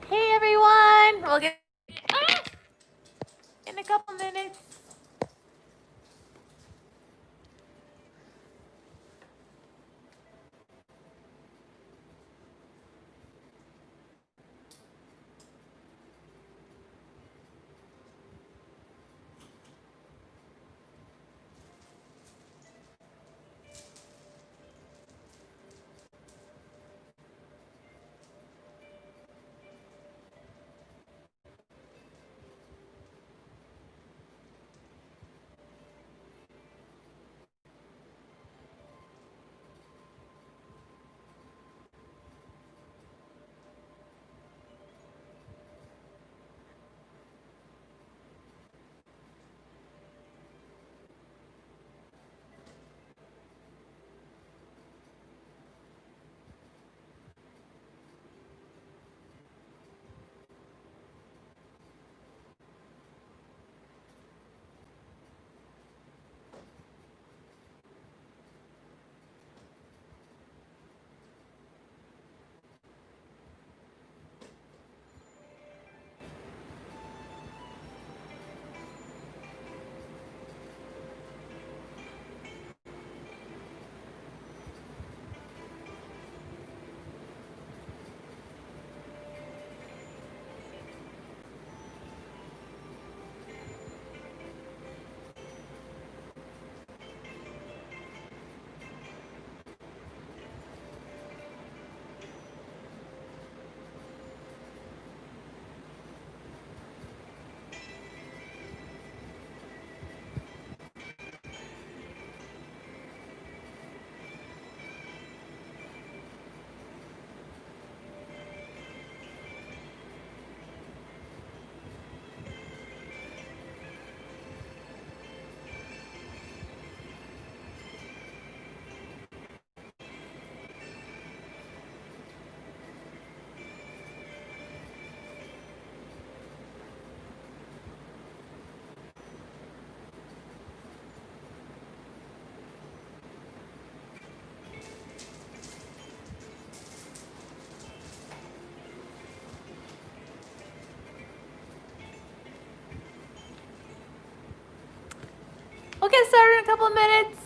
Hey everyone! We'll get in a couple minutes. We'll get started in a couple of minutes.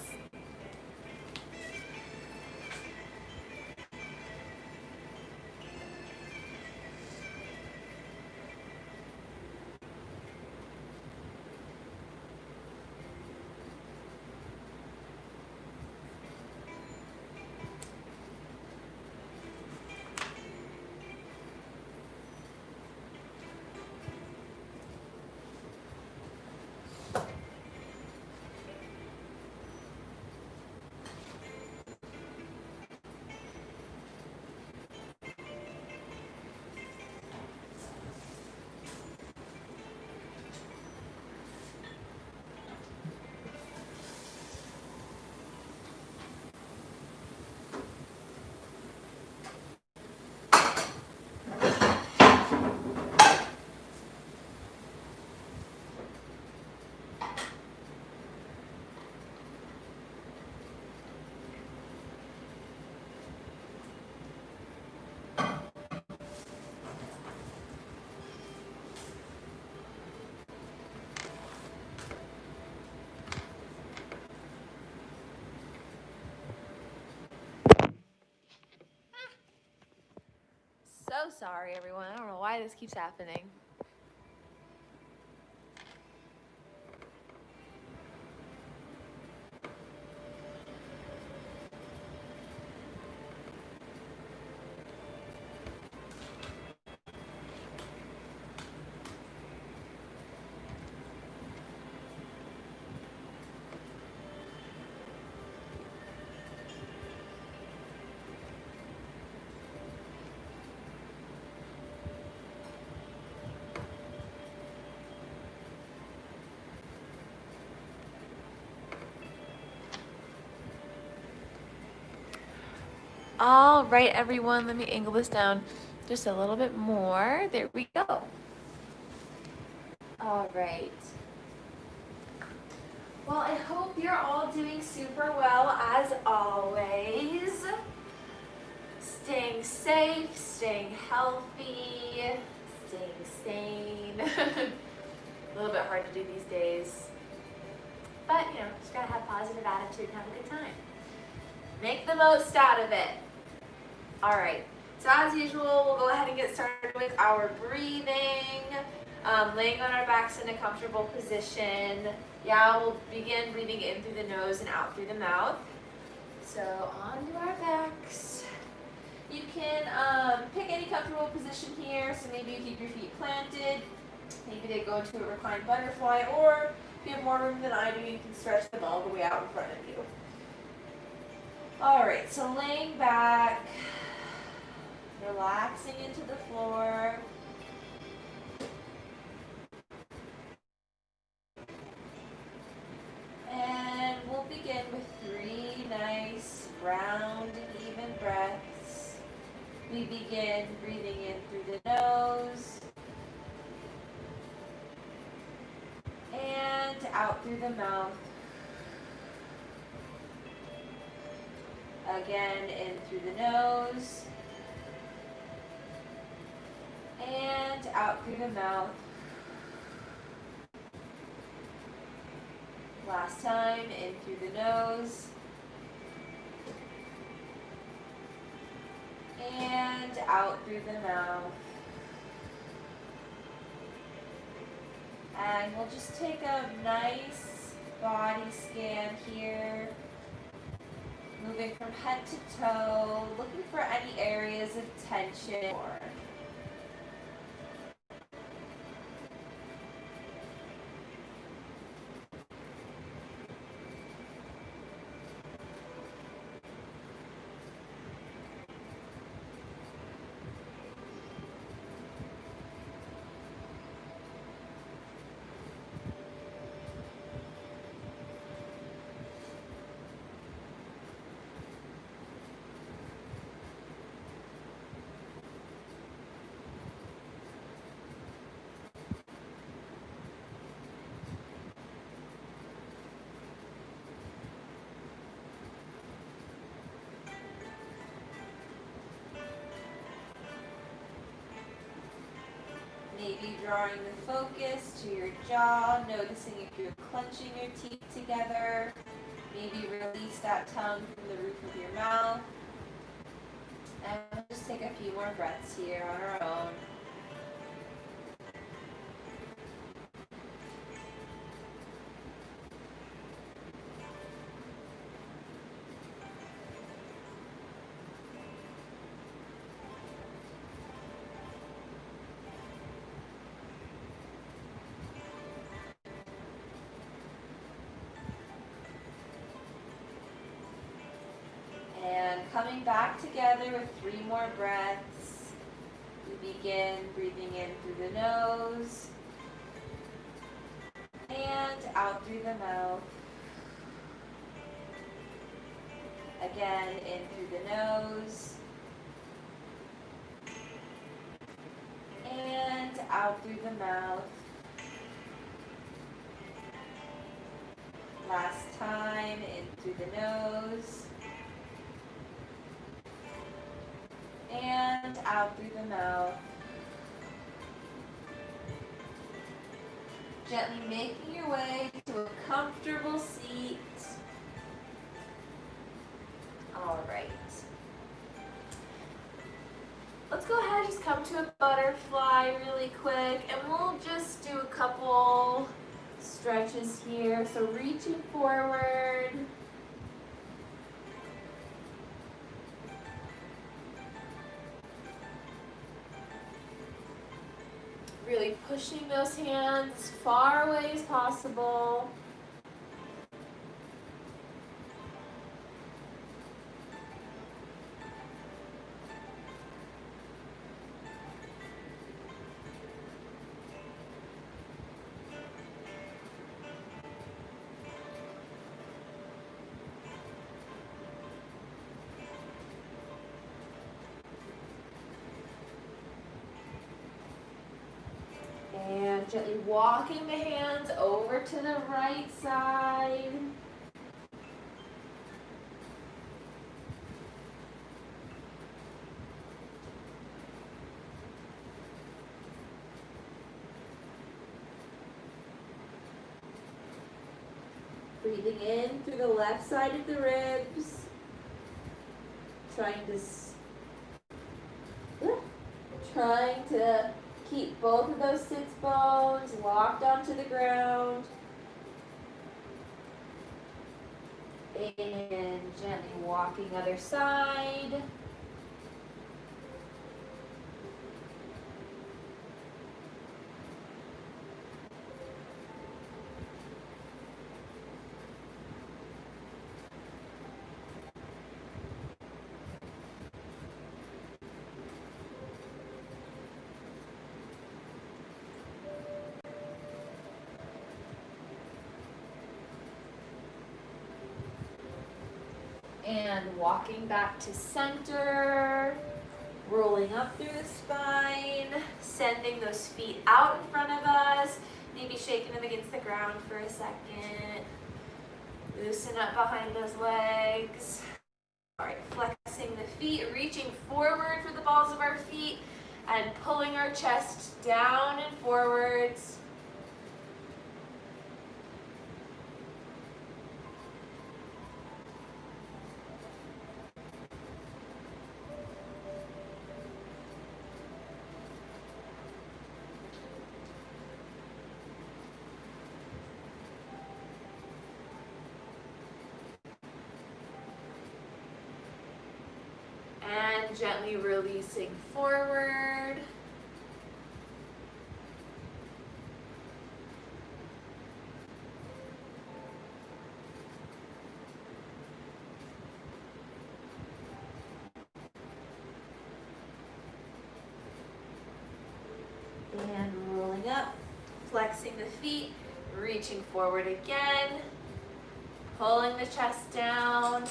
So sorry, everyone. I don't know why this keeps happening. All right, everyone, let me angle this down just a little bit more. There we go. All right. Well, I hope you're all doing super well as always. Staying safe, staying healthy, staying sane. A little bit hard to do these days. But, you know, just gotta have positive attitude and have a good time. Make the most out of it. All right, so as usual, we'll go ahead and get started with our breathing. Laying on our backs in a comfortable position. Yeah, we'll begin breathing in through the nose and out through the mouth. So onto our backs. You can pick any comfortable position here. So maybe you keep your feet planted. Maybe they go into a reclined butterfly, or if you have more room than I do, you can stretch them all the way out in front of you. All right, so laying back, relaxing into the floor. And we'll begin with 3 nice, round, and even breaths. We begin breathing in through the nose and out through the mouth. Again, in through the nose and out through the mouth. Last time, in through the nose and out through the mouth. And we'll just take a nice body scan here, moving from head to toe, looking for any areas of tension. Maybe drawing the focus to your jaw, noticing if you're clenching your teeth together. Maybe release that tongue from the roof of your mouth. And we'll just take a few more breaths here on our own. Coming back together with 3 more breaths. We begin breathing in through the nose and out through the mouth. Again, in through the nose and out through the mouth. Last time, in through the nose and out through the mouth. Gently making your way to a comfortable seat. All right. Let's go ahead and just come to a butterfly really quick, and we'll just do a couple stretches here. So reaching forward. Really pushing those hands as far away as possible. And gently walking the hands over to the right side. Breathing in through the left side of the ribs. Trying to keep both of those sits bones locked onto the ground. And gently walking other side. And walking back to center, rolling up through the spine, sending those feet out in front of us, maybe shaking them against the ground for a second. Loosen up behind those legs. All right, flexing the feet, reaching forward for the balls of our feet, and pulling our chest down and forwards. And gently releasing forward. And rolling up, flexing the feet, reaching forward again, pulling the chest down.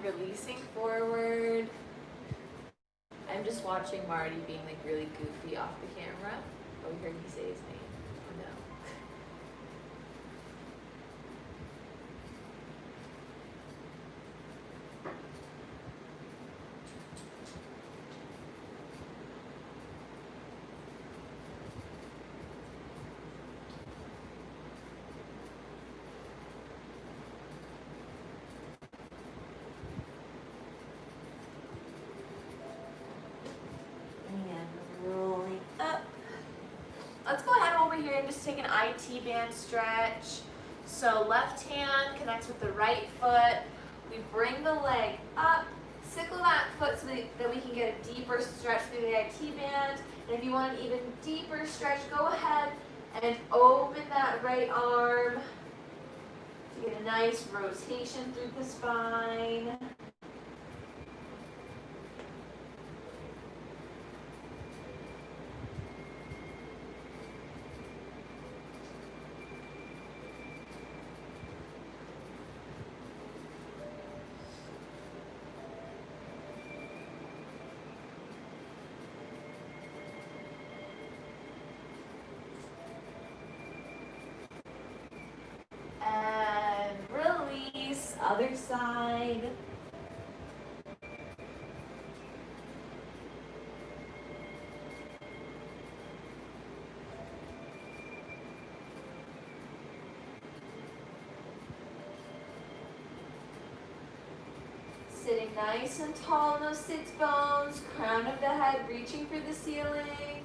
Releasing forward. I'm just watching Marty being like really goofy off the camera. Oh, we heard me say his name. Oh no. Let's go ahead over here and just take an IT band stretch. So left hand connects with the right foot. We bring the leg up, sickle that foot so that we can get a deeper stretch through the IT band. And if you want an even deeper stretch, go ahead and open that right arm to get a nice rotation through the spine. Other side. Sitting nice and tall in those sits bones, crown of the head reaching for the ceiling.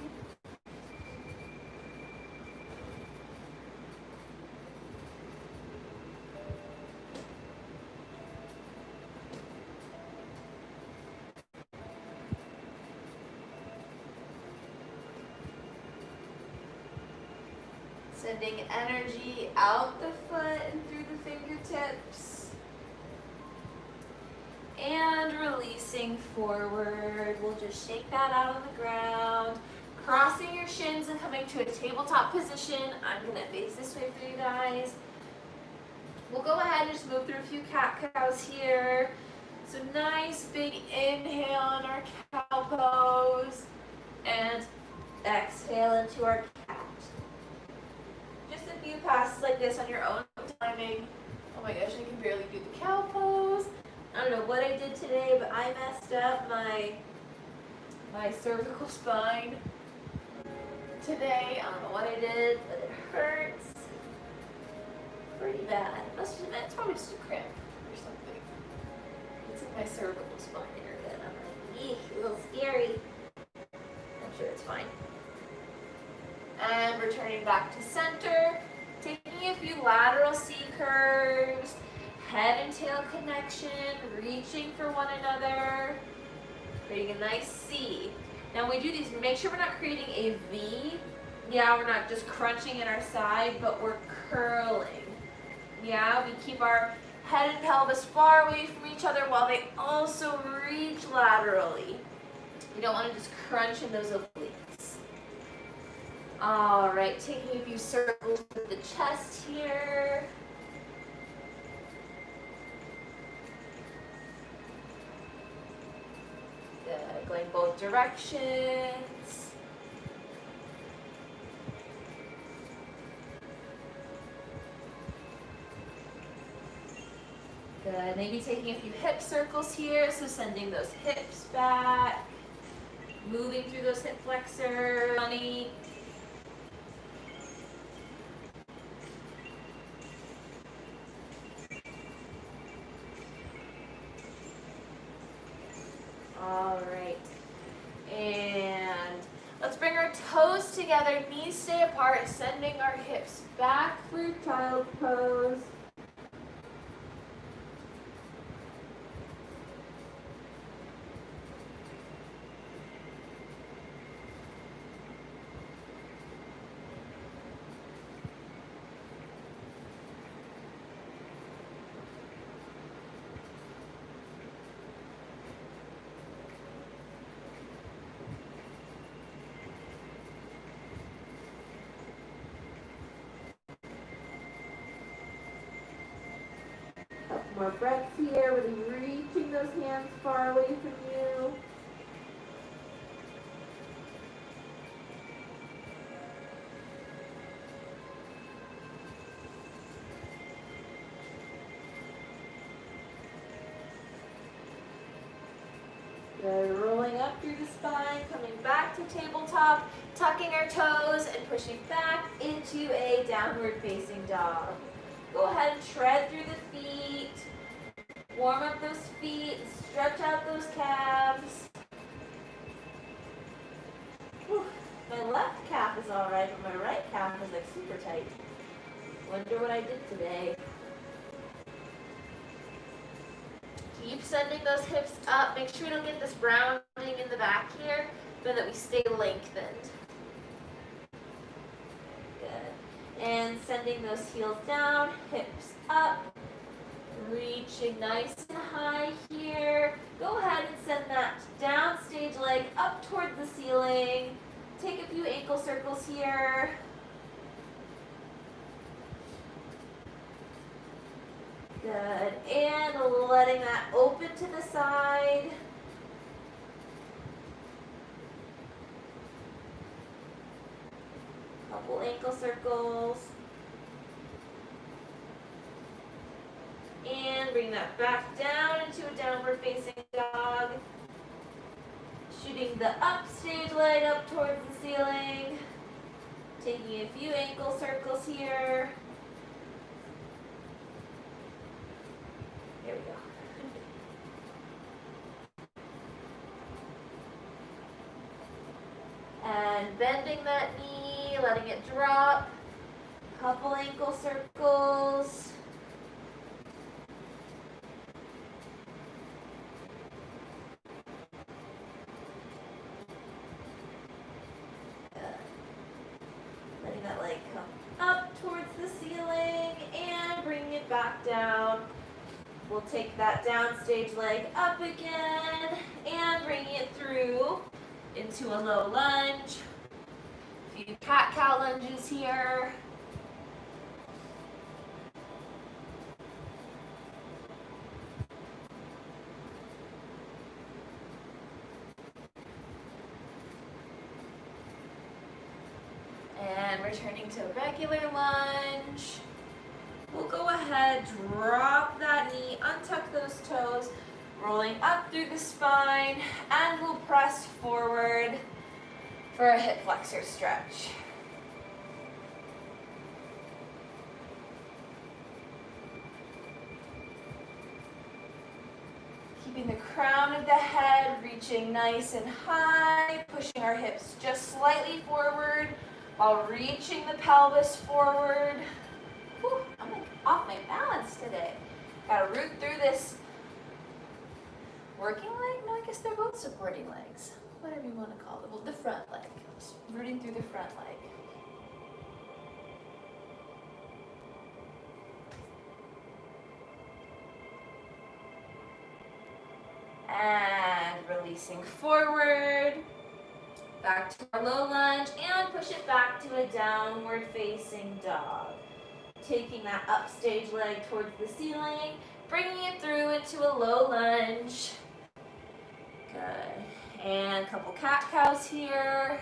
Sending energy out the foot and through the fingertips. And releasing forward. We'll just shake that out on the ground. Crossing your shins and coming to a tabletop position. I'm going to face this way for you guys. We'll go ahead and just move through a few cat-cows here. So nice big inhale in our cow pose. And exhale into our few passes like this on your own timing. Oh my gosh, I can barely do the cow pose. I don't know what I did today, but I messed up my cervical spine today. I don't know what I did, but it hurts pretty bad. It's probably just a cramp or something. It's in my cervical spine area, and I'm like, eek, a little scary. I'm sure it's fine. And returning back to center, taking a few lateral C curves, head and tail connection, reaching for one another, creating a nice C. Now when we do these, make sure we're not creating a V. Yeah, we're not just crunching in our side, but we're curling. Yeah, we keep our head and pelvis far away from each other while they also reach laterally. You don't want to just crunch in those obliques. All right, taking a few circles with the chest here. Good, going both directions. Good, maybe taking a few hip circles here, so sending those hips back, moving through those hip flexors. Funny. All right, and let's bring our toes together, knees stay apart, sending our hips back through child pose. More breaths here, really reaching those hands far away from you. Good, rolling up through the spine, coming back to tabletop, tucking our toes and pushing back into a downward facing dog. Go ahead and tread through the feet. Warm up those feet, stretch out those calves. Whew. My left calf is all right, but my right calf is like super tight. Wonder what I did today. Keep sending those hips up. Make sure we don't get this rounding in the back here, but that we stay lengthened. Good. And sending those heels down, hips up. Reaching nice and high here. Go ahead and send that downstage leg up toward the ceiling. Take a few ankle circles here. Good. And letting that open to the side. Couple ankle circles. And bring that back down into a downward facing dog. Shooting the upstage leg up towards the ceiling. Taking a few ankle circles here. There we go. And bending that knee, letting it drop. Couple ankle circles. Letting that leg come up towards the ceiling and bring it back down. We'll take that downstage leg up again and bring it through into a low lunge. A few cat-cow lunges here. And And returning to regular lunge. We'll go ahead, drop that knee, untuck those toes, rolling up through the spine, and we'll press forward for a hip flexor stretch. Keeping the crown of the head reaching nice and high, pushing our hips just slightly forward while reaching the pelvis forward. Whew, I'm like off my balance today. Gotta root through this working leg? No, I guess they're both supporting legs. Whatever you want to call it. Well, the front leg. Just rooting through the front leg. And releasing forward. Back to our low lunge and push it back to a downward facing dog. Taking that upstage leg towards the ceiling, bringing it through into a low lunge. Good. And a couple cat-cows here.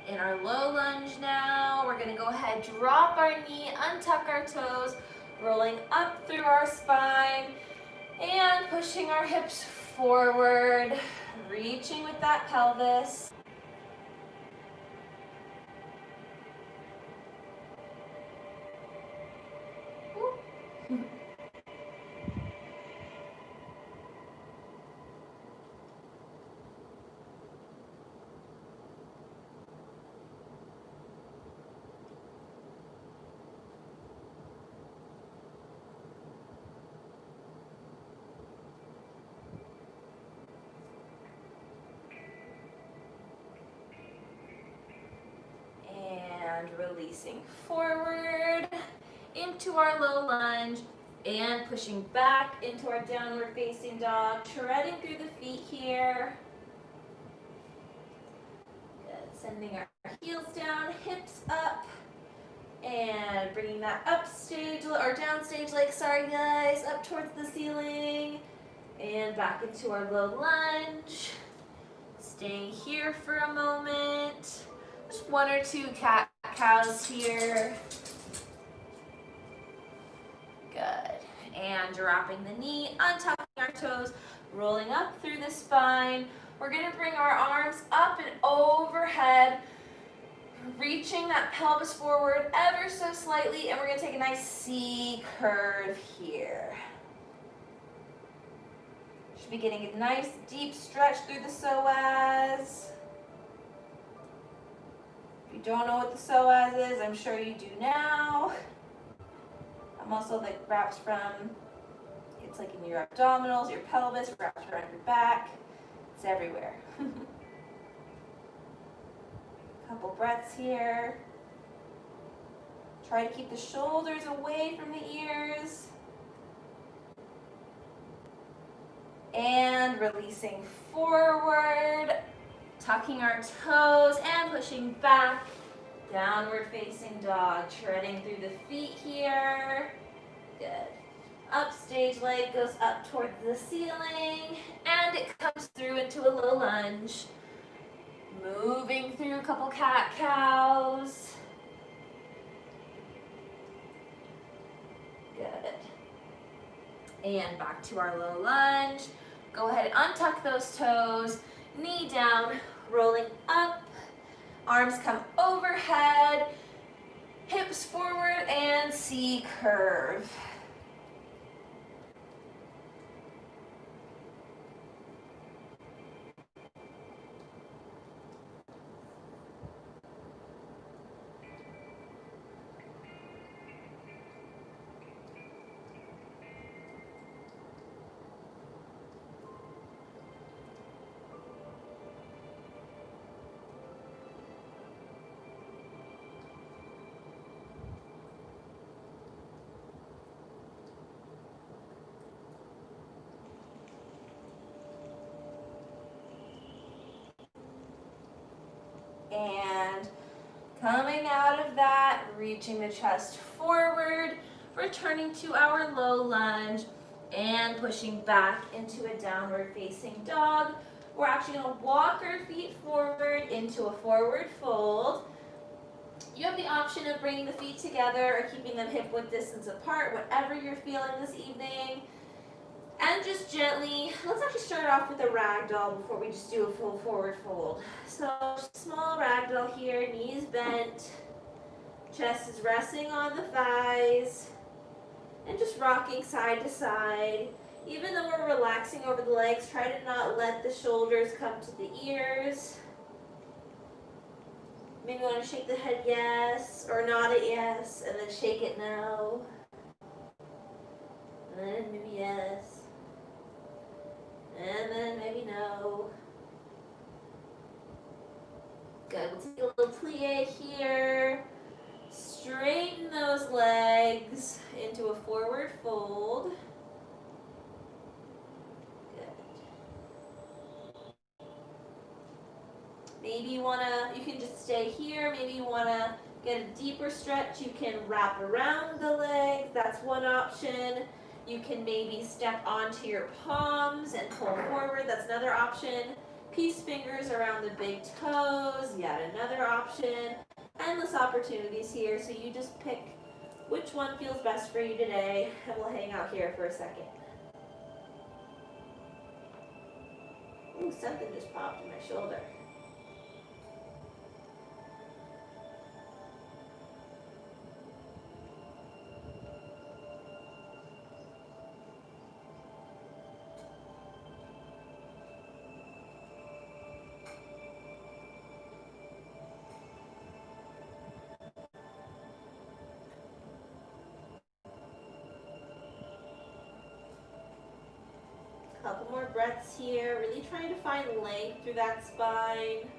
In our low lunge now, we're gonna go ahead, drop our knee, untuck our toes, rolling up through our spine, and pushing our hips forward, reaching with that pelvis. And releasing forward into our low lunge and pushing back into our downward facing dog, treading through the feet here. Good. Sending our heels down, hips up, and bringing that upstage or downstage leg, sorry guys, up towards the ceiling and back into our low lunge. Staying here for a moment. Just one or two cat-cows here. Good. And dropping the knee, untucking our toes, rolling up through the spine. We're going to bring our arms up and overhead, reaching that pelvis forward ever so slightly, and we're going to take a nice C curve here. Should be getting a nice deep stretch through the psoas. If you don't know what the psoas is, I'm sure you do now. Muscle that wraps from, it's like in your abdominals, your pelvis, wraps around your back. It's everywhere. Couple breaths here. Try to keep the shoulders away from the ears. And releasing forward, tucking our toes and pushing back. Downward facing dog, treading through the feet here. Good. Upstage leg goes up towards the ceiling and it comes through into a low lunge. Moving through a couple cat-cows. Good. And back to our low lunge. Go ahead and untuck those toes, knee down, rolling up. Arms come overhead, hips forward, and C curve. And coming out of that, reaching the chest forward, returning to our low lunge, and pushing back into a downward facing dog. We're actually going to walk our feet forward into a forward fold. You have the option of bringing the feet together or keeping them hip width distance apart, whatever you're feeling this evening. And just gently, let's actually start off with a ragdoll before we just do a full forward fold. So small ragdoll here, knees bent, chest is resting on the thighs, and just rocking side to side. Even though we're relaxing over the legs, try to not let the shoulders come to the ears. Maybe you want to shake the head yes, or nod it yes, and then shake it no. And then maybe yes. And then maybe no. Good. We'll take a little plie here. Straighten those legs into a forward fold. Good. Maybe you can just stay here. Maybe you wanna get a deeper stretch. You can wrap around the leg. That's one option. You can maybe step onto your palms and pull forward. That's another option. Peace fingers around the big toes. Yet another option. Endless opportunities here. So you just pick which one feels best for you today. And we'll hang out here for a second. Ooh, something just popped in my shoulder. Couple more breaths here, really trying to find length through that spine.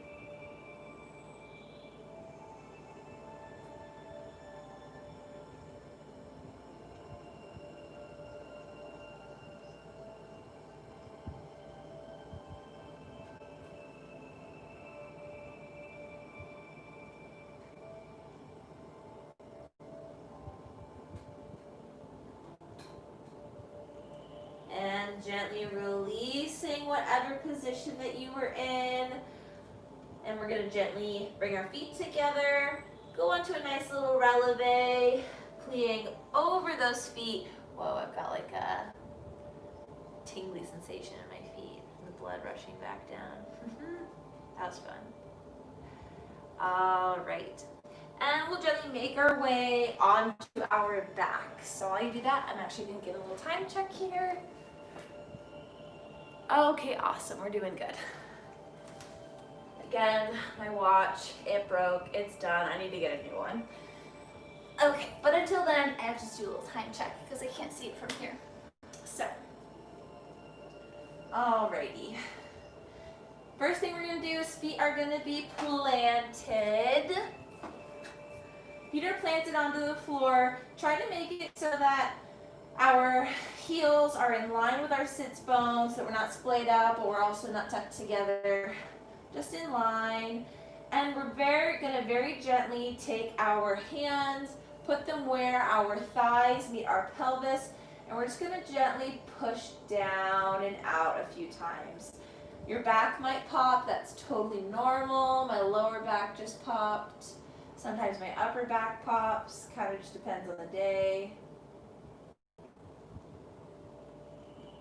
And gently releasing whatever position that you were in. And we're going to gently bring our feet together, go onto a nice little releve, plieing over those feet. Whoa, I've got like a tingly sensation in my feet, the blood rushing back down. That was fun. All right. And we'll gently make our way onto our back. So while you do that, I'm actually going to get a little time check here. Okay, awesome. We're doing good. Again, my watch, it broke. It's done. I need to get a new one. Okay, but until then, I have to just do a little time check because I can't see it from here. So, alrighty. First thing we're going to do is feet are going to be planted. Feet are planted onto the floor. Try to make it so that our heels are in line with our sits bones, so that we're not splayed out, but we're also not tucked together. Just in line. And we're going to very gently take our hands, put them where our thighs meet our pelvis, and we're just going to gently push down and out a few times. Your back might pop. That's totally normal. My lower back just popped. Sometimes my upper back pops. Kind of just depends on the day.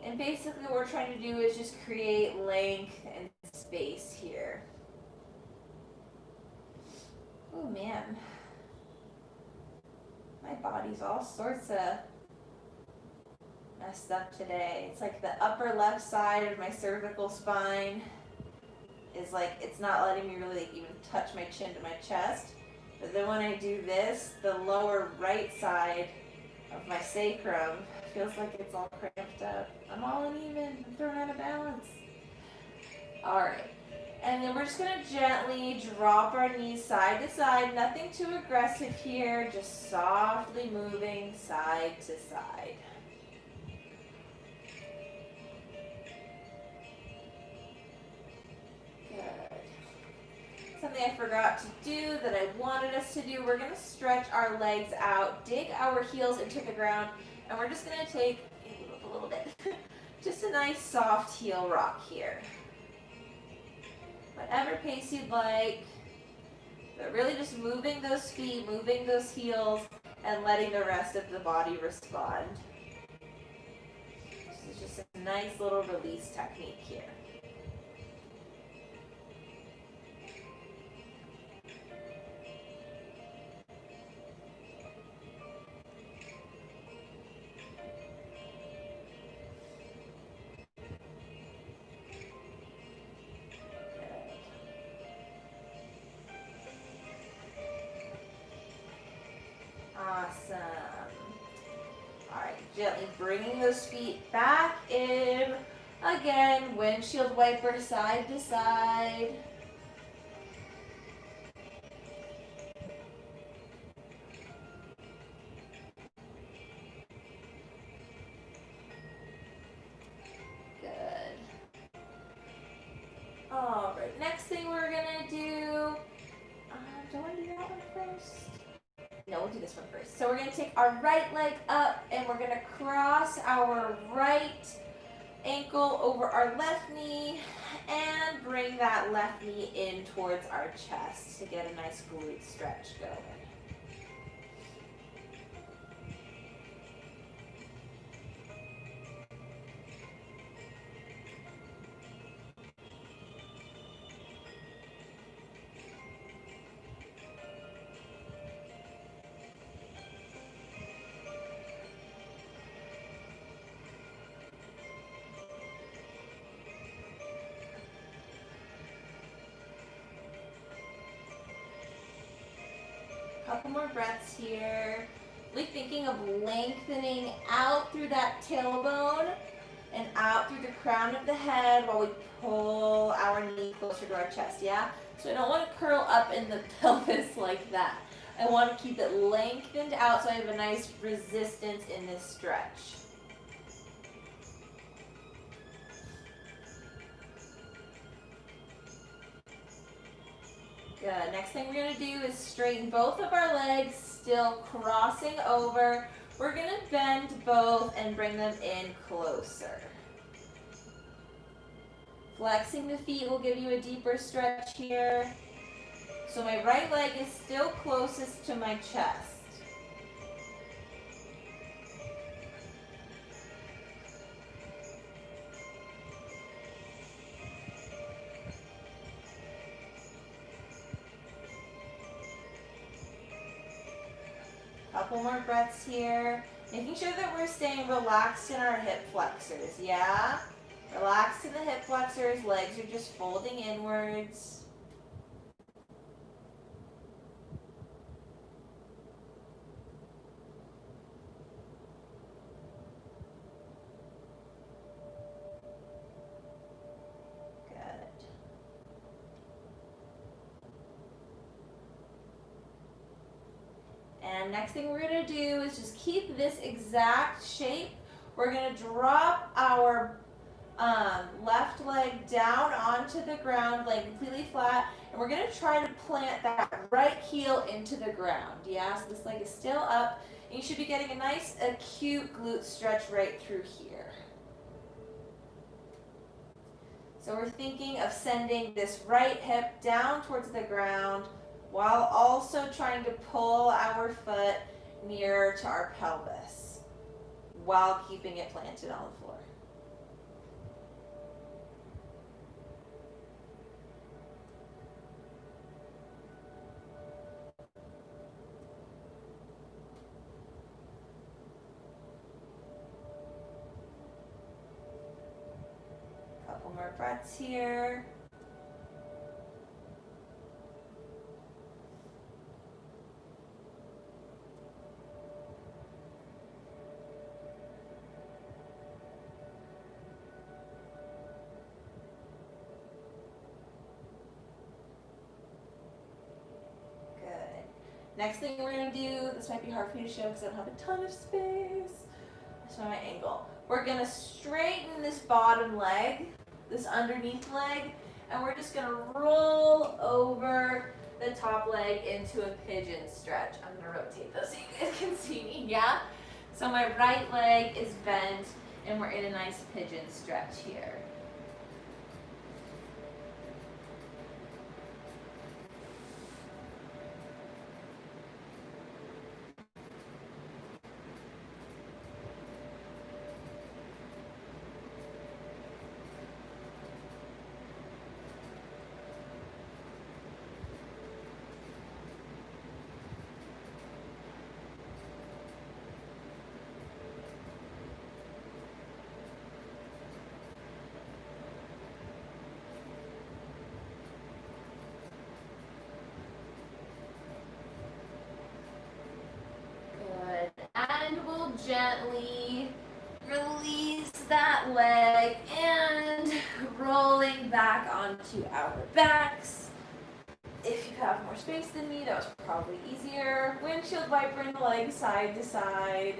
And basically what we're trying to do is just create length and space here. Oh man. My body's all sorts of messed up today. It's like the upper left side of my cervical spine is like, it's not letting me really even touch my chin to my chest. But then when I do this, the lower right side of my sacrum feels like it's all cramped up. I'm all uneven. I'm thrown out of balance. All right. And then we're just going to gently drop our knees side to side. Nothing too aggressive here. Just softly moving side to side. Good. So something I forgot to do that I wanted us to do. We're gonna stretch our legs out, dig our heels into the ground, and we're just gonna take, move up a little bit, just a nice soft heel rock here. Whatever pace you'd like, but really just moving those feet, moving those heels, and letting the rest of the body respond. This is just a nice little release technique here. Awesome. All right, gently bringing those feet back in. Again, windshield wiper side to side. Good. All right, next thing we're gonna do, do I want to do that one first? No, we'll do this one first. So we're going to take our right leg up and we're going to cross our right ankle over our left knee and bring that left knee in towards our chest to get a nice glute stretch going. Couple more breaths here. Really thinking of lengthening out through that tailbone and out through the crown of the head while we pull our knee closer to our chest, yeah? So I don't want to curl up in the pelvis like that. I want to keep it lengthened out so I have a nice resistance in this stretch. Good. Next thing we're going to do is straighten both of our legs, still crossing over. We're going to bend both and bring them in closer. Flexing the feet will give you a deeper stretch here. So my right leg is still closest to my chest. Couple more breaths here. Making sure that we're staying relaxed in our hip flexors, yeah? Relaxed in the hip flexors, legs are just folding inwards. And next thing we're going to do is just keep this exact shape. We're going to drop our left leg down onto the ground, laying completely flat, and we're going to try to plant that right heel into the ground. Yeah, so this leg is still up, and you should be getting a nice acute glute stretch right through here. So we're thinking of sending this right hip down towards the ground, while also trying to pull our foot nearer to our pelvis while keeping it planted on the floor. Couple more breaths here. Next thing we're going to do, this might be hard for you to show because I don't have a ton of space. That's my angle. We're going to straighten this bottom leg, this underneath leg, and we're just gonna roll over the top leg into a pigeon stretch. I'm gonna rotate those so you guys can see me, yeah? So my right leg is bent and we're in a nice pigeon stretch here. And we'll gently release that leg and rolling back onto our backs. If you have more space than me, that was probably easier. Windshield wipering the leg side to side.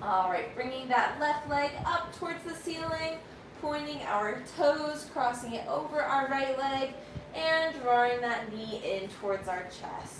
All right, bringing that left leg up towards the ceiling, pointing our toes, crossing it over our right leg, and drawing that knee in towards our chest.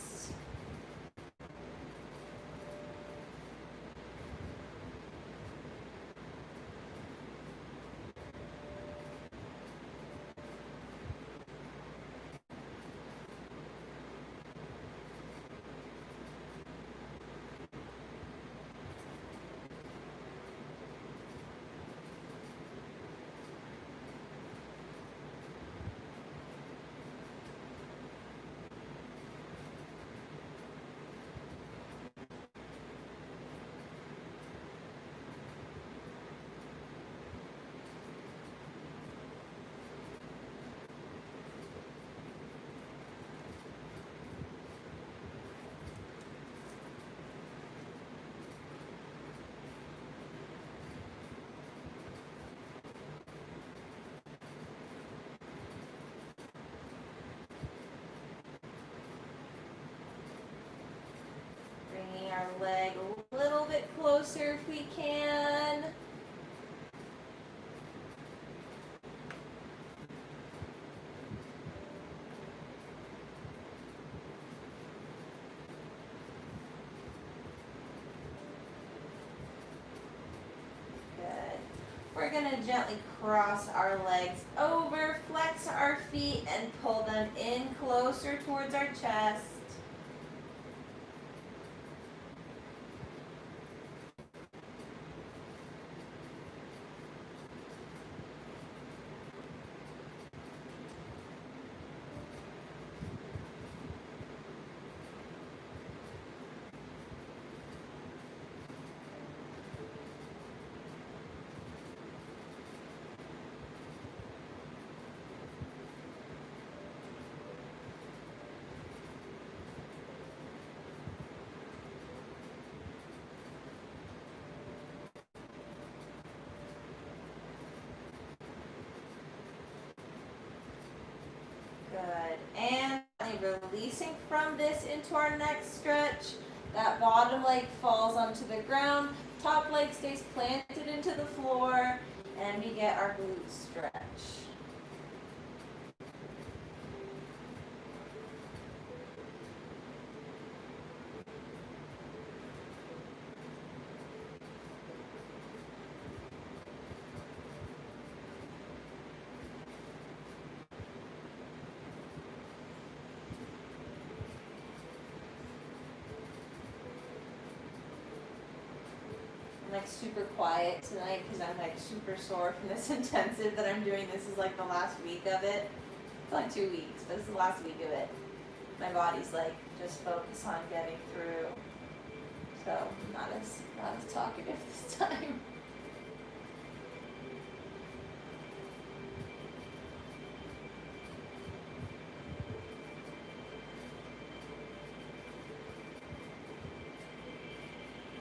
Bringing our leg a little bit closer if we can. Good. We're going to gently cross our legs over, flex our feet, and pull them in closer towards our chest. Good. And releasing from this into our next stretch. That bottom leg falls onto the ground. Top leg stays planted into the floor. And we get our glute stretch. Like super quiet tonight because I'm like super sore from this intensive that I'm doing. This is like the last week of it. It's like 2 weeks, but this is the last week of it. My body's like, just focus on getting through. So I'm not as talkative this time.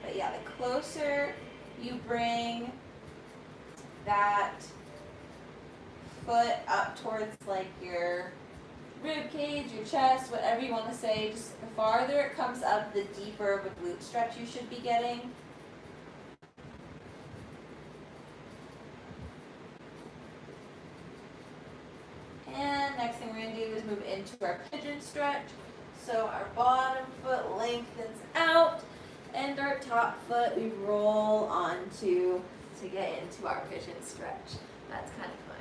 But yeah, the closer you bring that foot up towards like your rib cage, your chest, whatever you want to say, just the farther it comes up, the deeper of a glute stretch you should be getting. move into our pigeon stretch. So our bottom foot lengthens out and our top foot we roll onto to get into our pigeon stretch. That's kind of fun.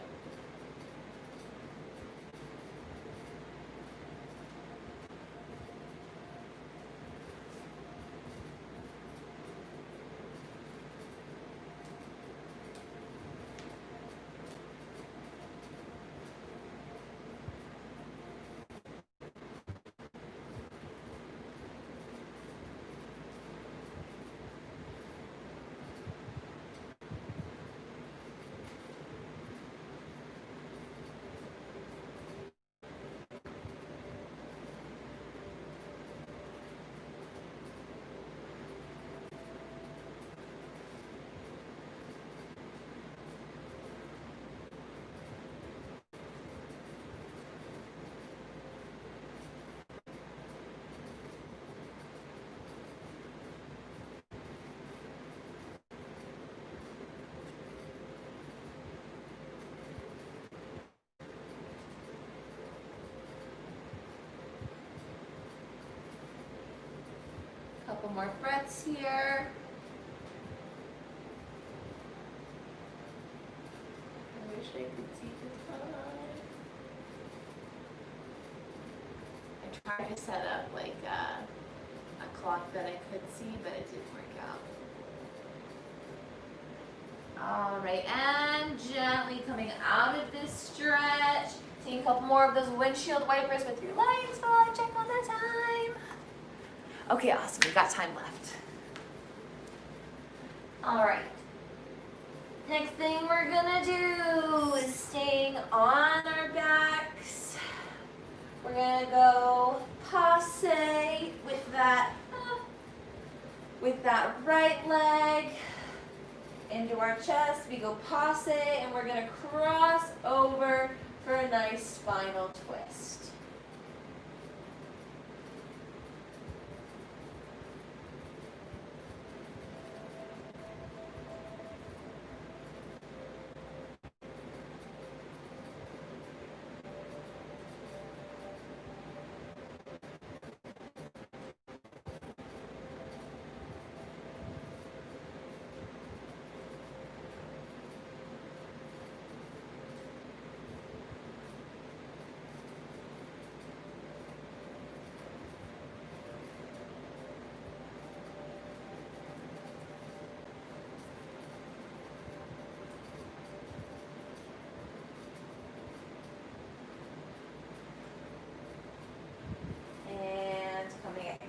Couple more breaths here. I wish I could see the time. I tried to set up like a clock that I could see, but it didn't work out. All right, and gently coming out of this stretch. Taking a couple more of those windshield wipers with your legs while I check on the time. Okay, awesome, we got time left. All right. Next thing we're gonna do is staying on our backs. We're gonna go passe with that right leg into our chest. We go passe and we're gonna cross over for a nice spinal twist.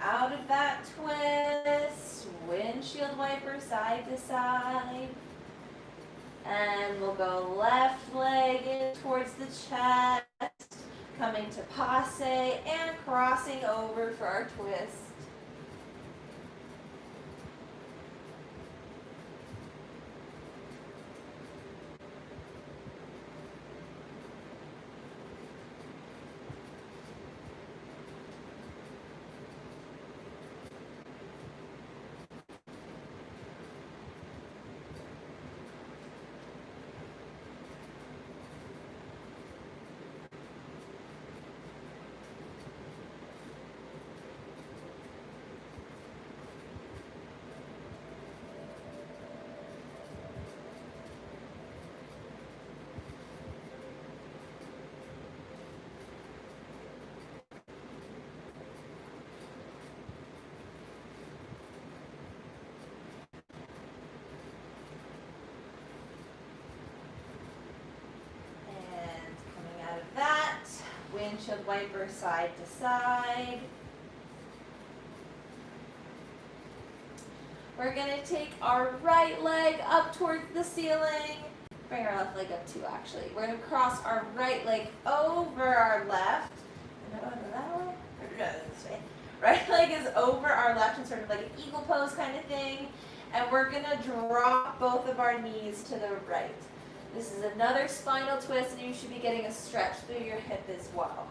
Out of that twist, windshield wiper side to side. And we'll go left leg in towards the chest, coming to passe and crossing over for our twist. Windshield wiper side to side. We're going to take our right leg up towards the ceiling. Bring our left leg up too, actually. We're going to cross our right leg over our left. Right leg is over our left in sort of like an eagle pose kind of thing. And we're going to drop both of our knees to the right. This is another spinal twist, and you should be getting a stretch through your hip as well.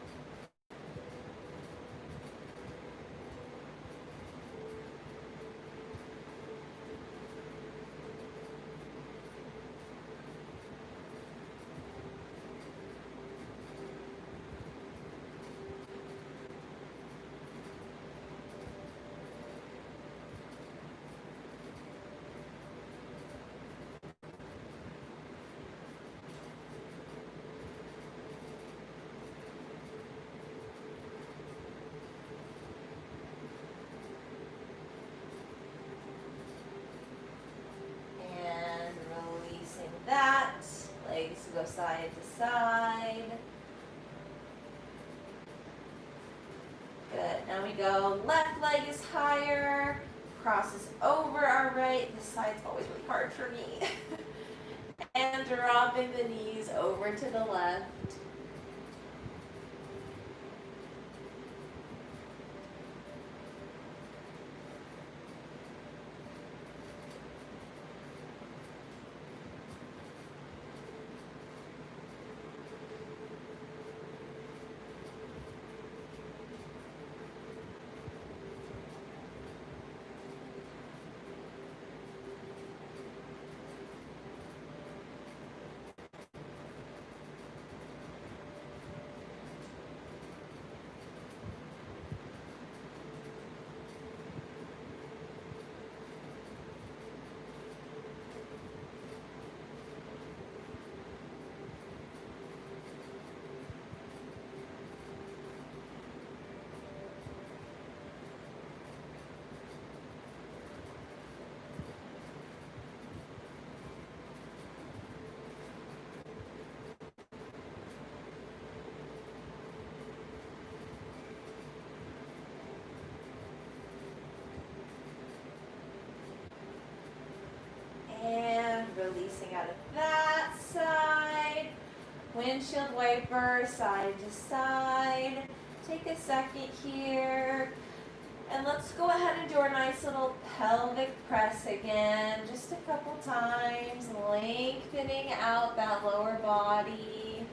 side to side. Good. Now we go, left leg is higher, crosses over our right. This side's always really hard for me. And dropping the knees over to the left. And releasing out of that side. Windshield wiper, side to side. Take a second here. And let's go ahead and do our nice little pelvic press again. Just a couple times, lengthening out that lower body.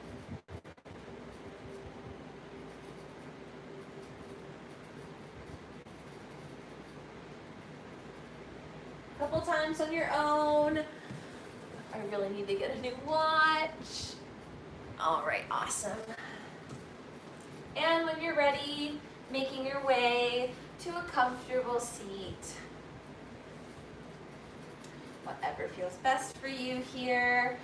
Couple times on your own. I really need to get a new watch. All right, awesome. And when you're ready, making your way to a comfortable seat. Whatever feels best for you here.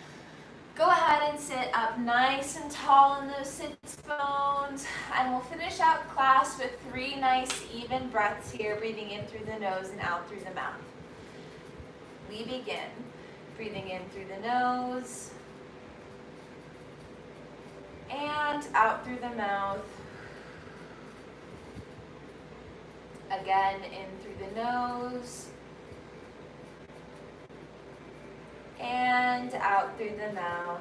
Go ahead and sit up nice and tall in those sits bones. And we'll finish out class with 3 nice even breaths here, breathing in through the nose and out through the mouth. We begin breathing in through the nose and out through the mouth. Again, in through the nose and out through the mouth.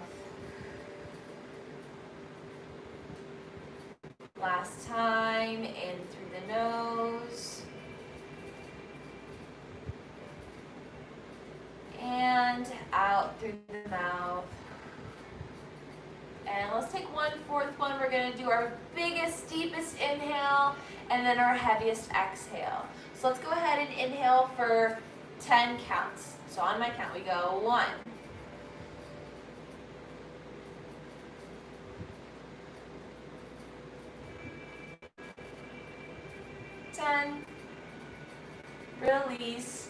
Last time, in through the nose and out through the mouth. And let's take 1/4 one. We're going to do our biggest, deepest inhale and then our heaviest exhale. So let's go ahead and inhale for 10 counts. So on my count, we go 1, 10, release,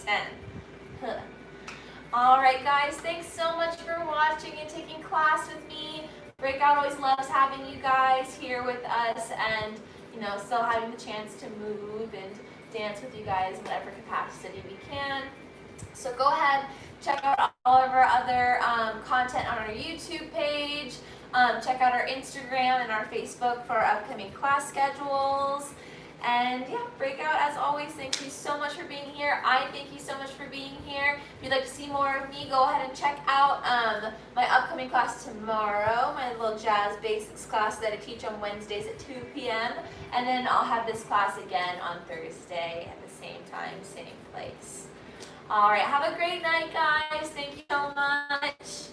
10. All right, guys, thanks so much for watching and taking class with me. Breakout always loves having you guys here with us and, you know, still having the chance to move and dance with you guys in whatever capacity we can. So go ahead, check out all of our other content on our YouTube page. Check out our Instagram and our Facebook for our upcoming class schedules. And yeah, Breakout, as always, thank you so much for being here. I thank you so much for being here. If you'd like to see more of me, go ahead and check out my upcoming class tomorrow, my little jazz basics class that I teach on Wednesdays at 2 p.m. And then I'll have this class again on Thursday at the same time, same place. All right, have a great night, guys. Thank you so much.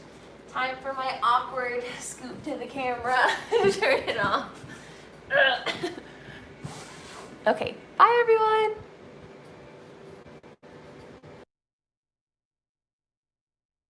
Time for my awkward scoop to the camera. Turn it off. Okay, bye everyone.